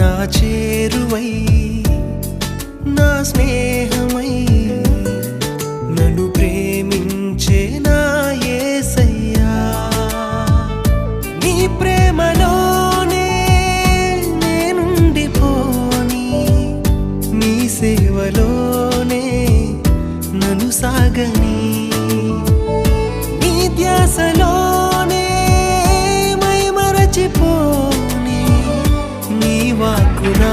నా చేరువై నా స్నేహమై నన్ను ప్రేమించే నా యేసయ్యా నీ ప్రేమలోనే నేనుండిపోని నీ సేవలోనే నన్ను సాగని నీ ధ్యాసలోనే మై మరచిపోని నీ వాక్కునా